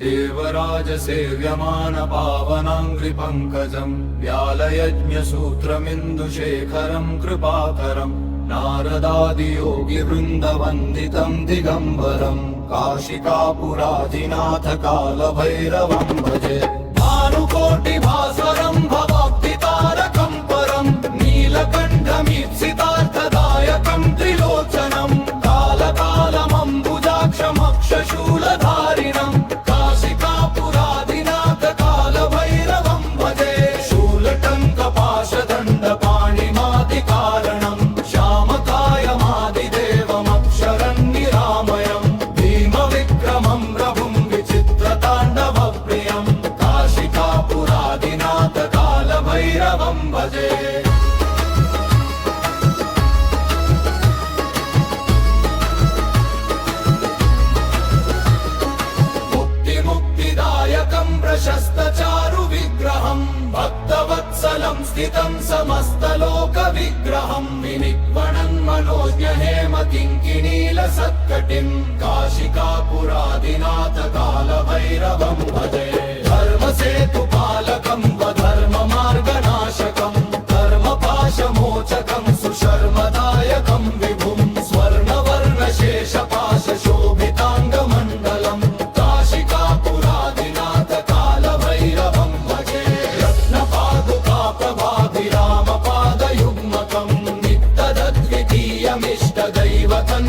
देवराजसेव्यमान पावनाङ्घ्रिपङ्कजम् व्यालयज्ञसूत्रमिन्दुशेखरं कृपाकरम् नारदादियोगिवृन्दवन्दितं दिगम्बरम् काशिकापुराधिनाथ कालभैरवं भजे भानुकोटिभास्वरं भवाब्धितारकं परं नीलकण्ठमीप्सितार्थदायकं त्रिलोचनं कालकालमम्बुजाक्षमक्षशूलधारिणम् काशिकापुराधिनाथ कालभैरवं भजे शूलटङ्कपाशदण्डपाणिमादिकारणं श्यामकायमादिदेवमक्षरं निरामयं भीमविक्रमं प्रभुं विचित्रताण्डवप्रियं काशिकापुराधिनाथ कालभैरवं भजे प्रशस्तचारु विग्रहं भक्तवत्सलं स्थितं समस्तलोकविग्रहं विनिक्वणन् मनोज्ञहेम किङ्किणीलसत्कटिं काशिकापुराधिनाथ कालभैरवं भजे धर्मसेतुपालकं वधर्ममार्गनाशकं धर्मपाशमोचकं सुशर्मदायकं विभुं स्वर्णवर्णशेषपाशशोभिताङ्गमण्डलं काशिकापुराधिनाथ कालभैरवं भजे रत्नपादुकाप्रभाभिरामपादयुग्मकं नित्यदद्वितीयमिष्टदैवतं